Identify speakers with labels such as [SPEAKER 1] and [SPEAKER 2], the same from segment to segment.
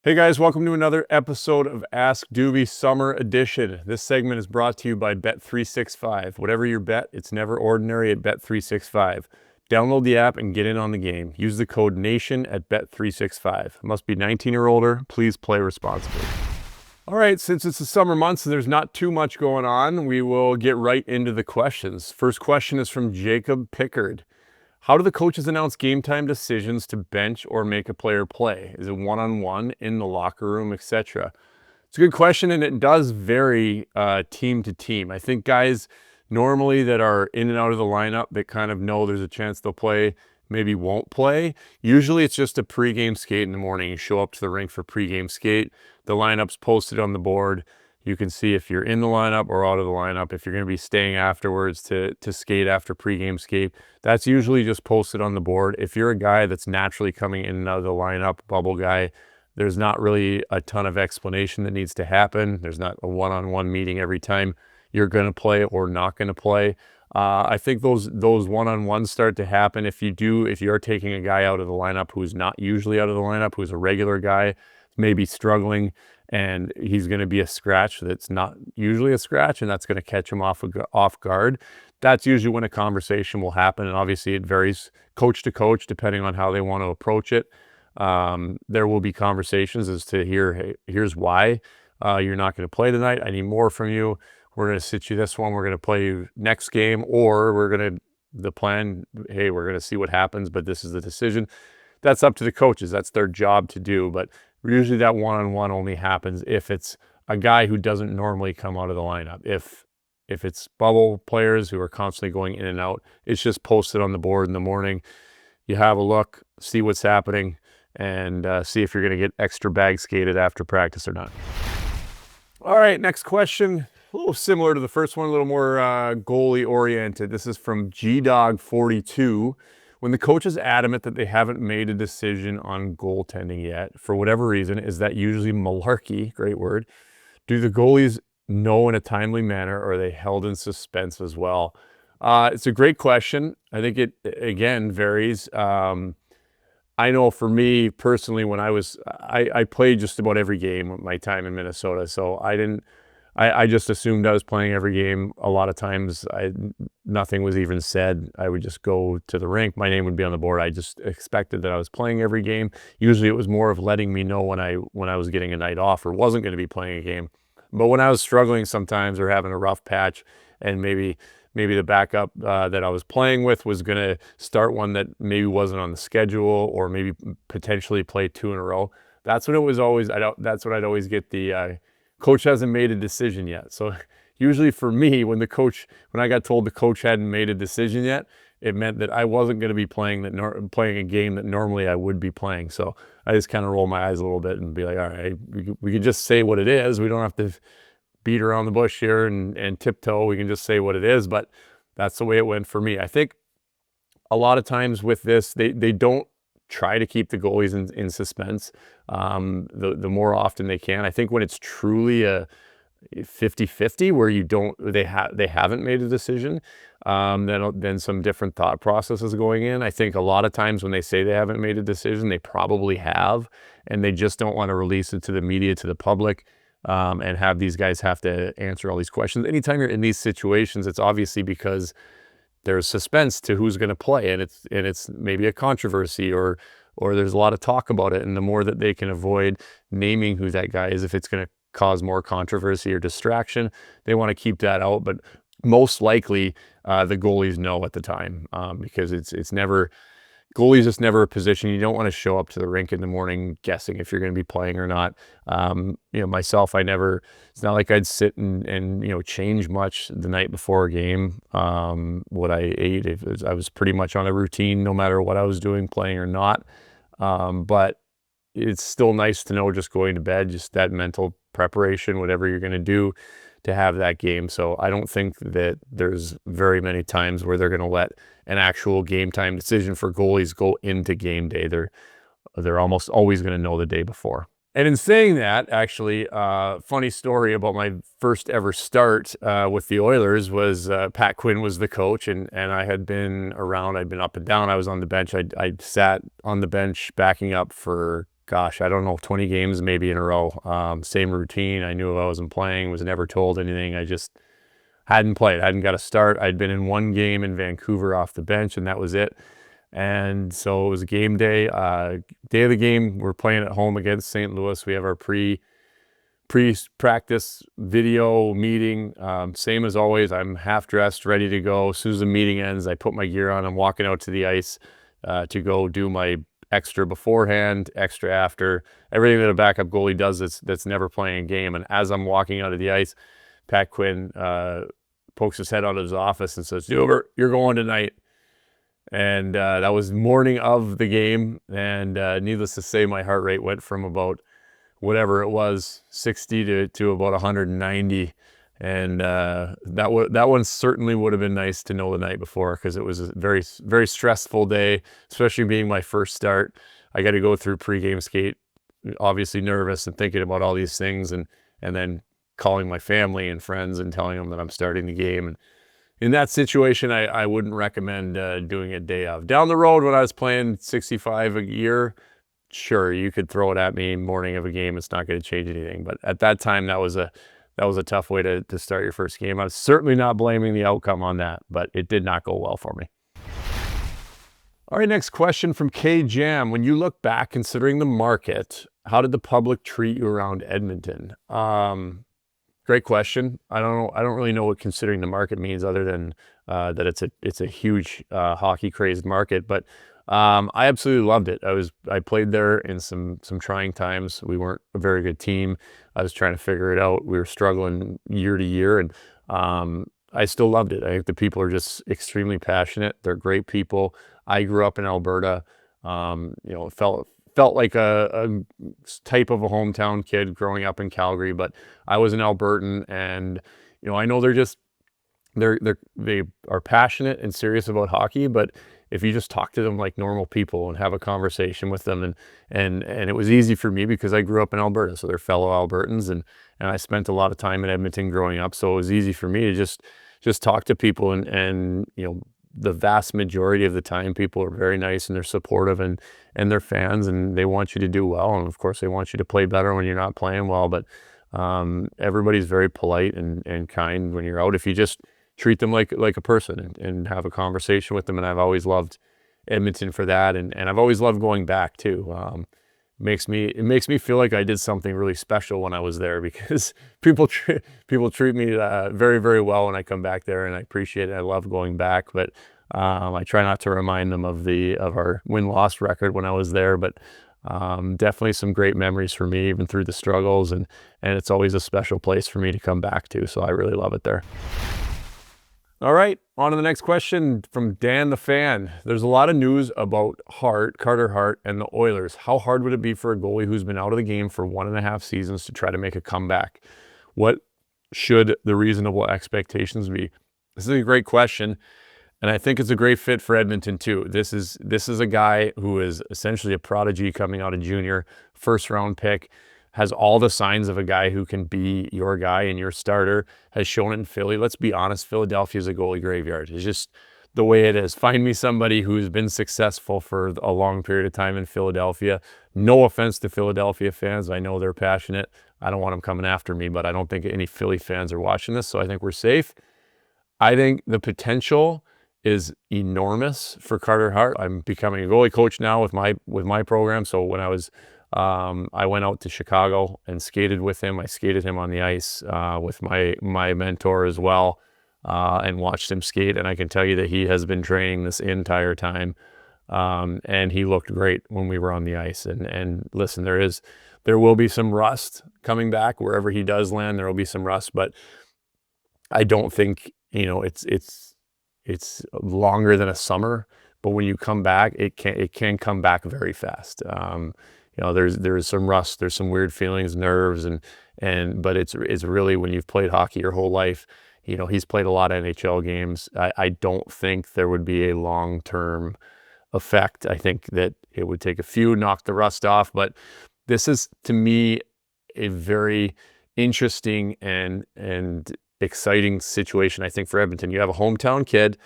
[SPEAKER 1] Hey guys, welcome to another episode of Ask Dubey Summer Edition. This segment is brought to you by Bet365. Whatever your bet, it's never ordinary at Bet365. Download the app and get in on the game. Use the code NATION at Bet365. Must be 19 or older. Please play responsibly. All right, since it's the summer months and there's not too much going on, we will get right into the questions. First question is from Jacob Pickard. How do the coaches announce game time decisions to bench or make a player play? Is it one-on-one, in the locker room, etc.? It's a good question, and it does vary team to team. I think guys normally that are in and out of the lineup that kind of know there's a chance they'll play, maybe won't play. Usually it's just a pregame skate in the morning. You show up to the rink for pregame skate. The lineup's posted on the board. You can see if you're in the lineup or out of the lineup. If you're going to be staying afterwards to skate after pregame skate, that's usually just posted on the board. If you're a guy that's naturally coming in and out of the lineup, bubble guy, there's not really a ton of explanation that needs to happen. There's not a one-on-one meeting every time you're going to play or not going to play. I think those one-on-ones start to happen if you're taking a guy out of the lineup who's not usually out of the lineup, who's a regular guy, maybe struggling, and he's going to be a scratch that's not usually a scratch, and that's going to catch him off guard. That's usually when a conversation will happen, and obviously it varies coach to coach depending on how they want to approach it. There will be conversations as to here's why you're not going to play tonight. I need more from you. We're going to sit you this one. We're going to play you next game, or we're going to see what happens, but this is the decision. That's up to the coaches. That's their job to do, but usually that one-on-one only happens if it's a guy who doesn't normally come out of the lineup. If it's bubble players who are constantly going in and out, it's just posted on the board in the morning. You have a look, see what's happening, and see if you're going to get extra bag skated after practice or not. All right, next question. A little similar to the first one, a little more goalie-oriented. This is from GDog42. When the coach is adamant that they haven't made a decision on goaltending yet, for whatever reason, is that usually malarkey? Great word. Do the goalies know in a timely manner, or are they held in suspense as well? It's a great question. I think it, again, varies. I know for me personally, when I played just about every game my time in Minnesota, so I just assumed I was playing every game. A lot of times nothing was even said. I would just go to the rink. My name would be on the board. I just expected that I was playing every game. Usually it was more of letting me know when I was getting a night off or wasn't going to be playing a game. But when I was struggling sometimes or having a rough patch, and maybe the backup that I was playing with was going to start one that maybe wasn't on the schedule, or maybe potentially play two in a row, that's when it was always, that's when I'd always get the coach hasn't made a decision yet. So usually for me, when I got told the coach hadn't made a decision yet, it meant that I wasn't going to be playing a game that normally I would be playing. So I just kind of roll my eyes a little bit and be like, all right, we can just say what it is. We don't have to beat around the bush here and tiptoe. We can just say what it is. But that's the way it went for me. I think a lot of times with this, they don't try to keep the goalies in suspense the more often they can. I think when it's truly a 50-50 where they haven't made a decision, then some different thought processes going in. I think a lot of times when they say they haven't made a decision, they probably have, and they just don't want to release it to the media, to the public, and have these guys have to answer all these questions. Anytime you're in these situations, it's obviously because there's suspense to who's going to play, and it's maybe a controversy, or there's a lot of talk about it. And the more that they can avoid naming who that guy is, if it's going to cause more controversy or distraction, they want to keep that out. But most likely the goalies know at the time, because goalie's just never a position. You don't want to show up to the rink in the morning guessing if you're going to be playing or not. Myself, it's not like I'd sit and change much the night before a game. What I ate, I was pretty much on a routine no matter what I was doing, playing or not. But it's still nice to know, just going to bed, just that mental preparation, whatever you're going to do to have that game. So I don't think that there's very many times where they're going to let an actual game time decision for goalies go into game day. They're almost always going to know the day before. And in saying that, actually, funny story about my first ever start with the Oilers was Pat Quinn was the coach, and I had been around. I'd been up and down. I was on the bench. I sat on the bench backing up for gosh, I don't know, 20 games maybe in a row. Same routine. I knew I wasn't playing, was never told anything. I just hadn't played, hadn't got a start. I'd been in one game in Vancouver off the bench, and that was it. And so it was game day. Day of the game, we're playing at home against St. Louis. We have our pre-practice video meeting. Same as always, I'm half dressed, ready to go. As soon as the meeting ends, I put my gear on. I'm walking out to the ice to go do my extra beforehand, extra after, everything that a backup goalie does that's never playing a game. And as I'm walking out of the ice, Pat Quinn pokes his head out of his office and says, "Duber, you're going tonight." And that was morning of the game. And needless to say, my heart rate went from about whatever it was, 60 to about 190. And that one certainly would have been nice to know the night before, because it was a very, very stressful day, especially being my first start. I got to go through pregame skate, obviously nervous and thinking about all these things, and then calling my family and friends and telling them that I'm starting the game. And in that situation, I wouldn't recommend doing it day of. Down the road, when I was playing 65 a year, sure, you could throw it at me morning of a game. It's not going to change anything. But at that time, that was a tough way to start your first game. I was certainly not blaming the outcome on that, but it did not go well for me. All right, next question from K Jam. When you look back, considering the market, how did the public treat you around Edmonton? Great question. I don't really know what considering the market means, other than that it's a huge hockey crazed market. But I absolutely loved it. I played there in some trying times. We weren't a very good team. I was trying to figure it out. We were struggling year to year, and I still loved it. I think the people are just extremely passionate. They're great people. I grew up in Alberta. It felt like a type of a hometown kid growing up in Calgary, but I was an Albertan, and I know they are passionate and serious about hockey, but if you just talk to them like normal people and have a conversation with them, and it was easy for me because I grew up in Alberta, so they're fellow Albertans, and I spent a lot of time in Edmonton growing up, so it was easy for me to just talk to people, and the vast majority of the time people are very nice and they're supportive, and they're fans, and they want you to do well, and of course they want you to play better when you're not playing well, but everybody's very polite and kind when you're out if you just treat them like a person and have a conversation with them. And I've always loved Edmonton for that, and I've always loved going back too. It makes me feel like I did something really special when I was there, because people treat me very, very well when I come back there, and I appreciate it. I love going back, but I try not to remind them of our win-loss record when I was there. But definitely some great memories for me, even through the struggles, and it's always a special place for me to come back to. So I really love it there. All right, on to the next question from Dan the Fan. There's a lot of news about Carter Hart, and the Oilers. How hard would it be for a goalie who's been out of the game for 1.5 seasons to try to make a comeback? What should the reasonable expectations be? This is a great question, and I think it's a great fit for Edmonton too. This is a guy who is essentially a prodigy coming out of junior, first-round pick, has all the signs of a guy who can be your guy and your starter, has shown it in Philly. Let's be honest, Philadelphia is a goalie graveyard. It's just the way it is. Find me somebody who's been successful for a long period of time in Philadelphia. No offense to Philadelphia fans. I know they're passionate. I don't want them coming after me, but I don't think any Philly fans are watching this, so I think we're safe. I think the potential is enormous for Carter Hart. I'm becoming a goalie coach now with my program, so when I went out to Chicago and skated with him. I skated him on the ice with my mentor as well, and watched him skate. And I can tell you that he has been training this entire time, and he looked great when we were on the ice. And listen, there will be some rust coming back wherever he does land. There will be some rust, but I don't think it's longer than a summer. But when you come back, it can come back very fast. There's some rust, there's some weird feelings, nerves, but it's really, when you've played hockey your whole life, he's played a lot of NHL games. I don't think there would be a long-term effect. I think that it would take a few, knock the rust off, but this is, to me, a very interesting and exciting situation, I think, for Edmonton. You have a hometown kid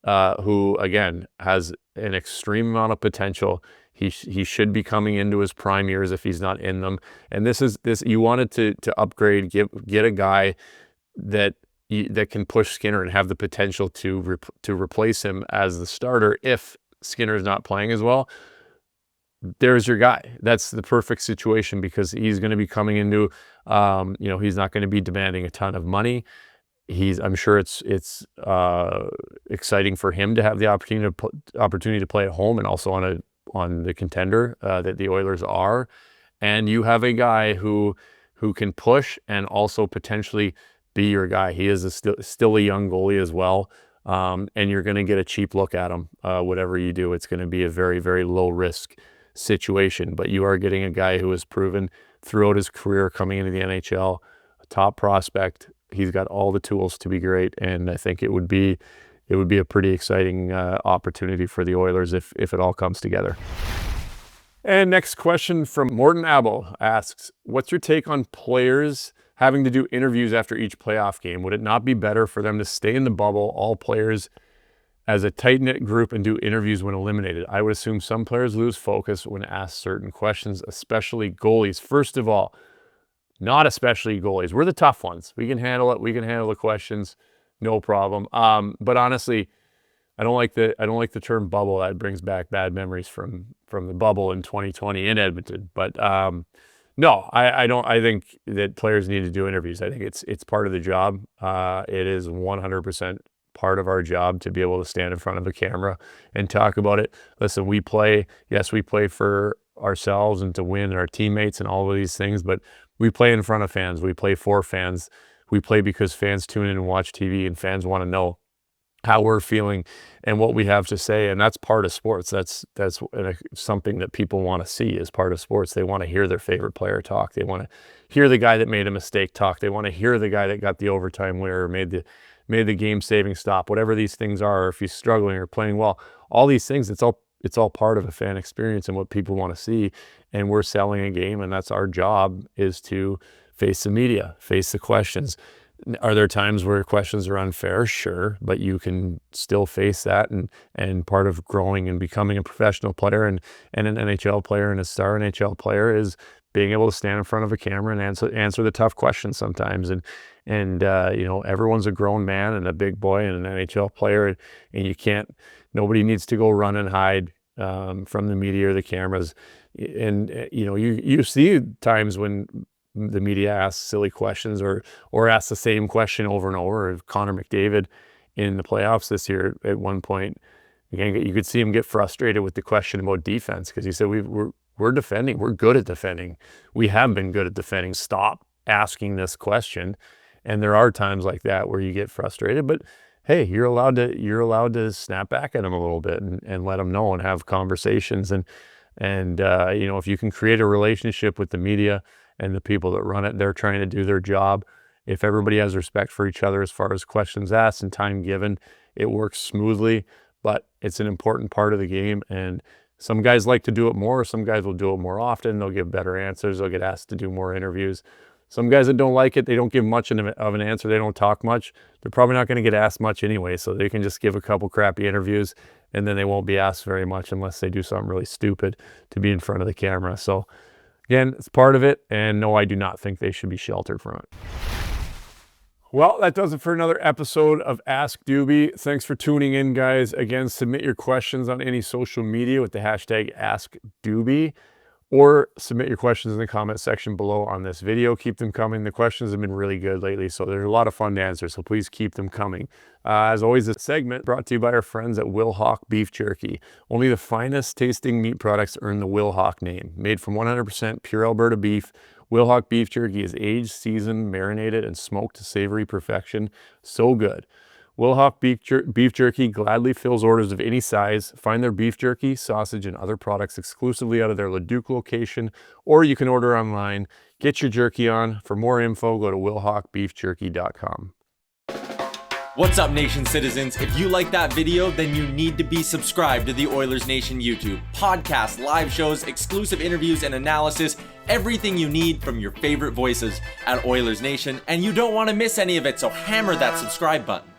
[SPEAKER 1] who, again, has an extreme amount of potential. He should be coming into his prime years if he's not in them. And this you wanted to upgrade, get a guy that can push Skinner and have the potential to replace him as the starter if Skinner's not playing as well. There's your guy. That's the perfect situation because he's going to be coming into, he's not going to be demanding a ton of money. I'm sure it's exciting for him to have the opportunity to play at home and also on the contender that the Oilers are. And you have a guy who can push and also potentially be your guy. He is still a young goalie as well. And you're going to get a cheap look at him. Whatever you do, it's going to be a very, very low risk situation, but you are getting a guy who has proven throughout his career coming into the NHL, a top prospect. He's got all the tools to be great, and I think it would be a pretty exciting opportunity for the Oilers if it all comes together. And next question from Morton Abel asks, what's your take on players having to do interviews after each playoff game? Would it not be better for them to stay in the bubble, all players as a tight-knit group, and do interviews when eliminated? I would assume some players lose focus when asked certain questions, especially goalies. First of all, not especially goalies. We're the tough ones. We can handle it. We can handle the questions, no problem. But honestly, I don't like the term bubble. That brings back bad memories from the bubble in 2020 in Edmonton. But no, I don't. I think that players need to do interviews. I think it's part of the job. It is 100% part of our job to be able to stand in front of the camera and talk about it. Listen, we play for ourselves and to win, and our teammates and all of these things, but we play in front of fans. We play for fans. We play because fans tune in and watch TV, and fans want to know how we're feeling and what we have to say. And that's part of sports. That's something that people want to see as part of sports. They want to hear their favorite player talk. They want to hear the guy that made a mistake talk. They want to hear the guy that got the overtime winner or made the game-saving stop, whatever these things are, or if he's struggling or playing well. All these things, it's all part of a fan experience and what people want to see. And we're selling a game, and that's our job, is to face the media, face the questions. Are there times where questions are unfair? Sure, but you can still face that. And part of growing and becoming a professional player and an NHL player and a star NHL player is being able to stand in front of a camera and answer the tough questions sometimes. And everyone's a grown man and a big boy and an NHL player, and nobody needs to go run and hide from the media or the cameras. And you see times when the media asks silly questions or asks the same question over and over. Connor McDavid in the playoffs this year, at one point, again, you could see him get frustrated with the question about defense because he said, we're defending. We're good at defending. We have been good at defending. Stop asking this question. And there are times like that where you get frustrated, but hey, you're allowed to snap back at them a little bit and let them know and have conversations. And if you can create a relationship with the media and the people that run it, they're trying to do their job. If everybody has respect for each other as far as questions asked and time given, it works smoothly, but it's an important part of the game. And some guys like to do it more. Some guys will do it more often. They'll give better answers. They'll get asked to do more interviews. Some guys that don't like it, they don't give much of an answer. They don't talk much. They're probably not going to get asked much anyway, so they can just give a couple crappy interviews, and then they won't be asked very much unless they do something really stupid to be in front of the camera. So again, it's part of it, and no, I do not think they should be sheltered from it. Well, that does it for another episode of Ask Dubey. Thanks for tuning in, guys. Again, submit your questions on any social media with the hashtag AskDubey, or submit your questions in the comment section below on this video. Keep them coming. The questions have been really good lately, so they're a lot of fun to answer, so please keep them coming. As always, this segment brought to you by our friends at Wilhauk Beef Jerky. Only the finest tasting meat products earn the Wilhauk name. Made from 100% pure Alberta beef, Wilhauk Beef Jerky is aged, seasoned, marinated, and smoked to savory perfection. So good. Wilhauk Beef Jerky gladly fills orders of any size. Find their beef jerky, sausage, and other products exclusively out of their Leduc location, or you can order online. Get your jerky on. For more info, go to wilhaukbeefjerky.com.
[SPEAKER 2] What's up, Nation citizens? If you like that video, then you need to be subscribed to the Oilers Nation YouTube. Podcasts, live shows, exclusive interviews, and analysis. Everything you need from your favorite voices at Oilers Nation. And you don't want to miss any of it, so hammer that subscribe button.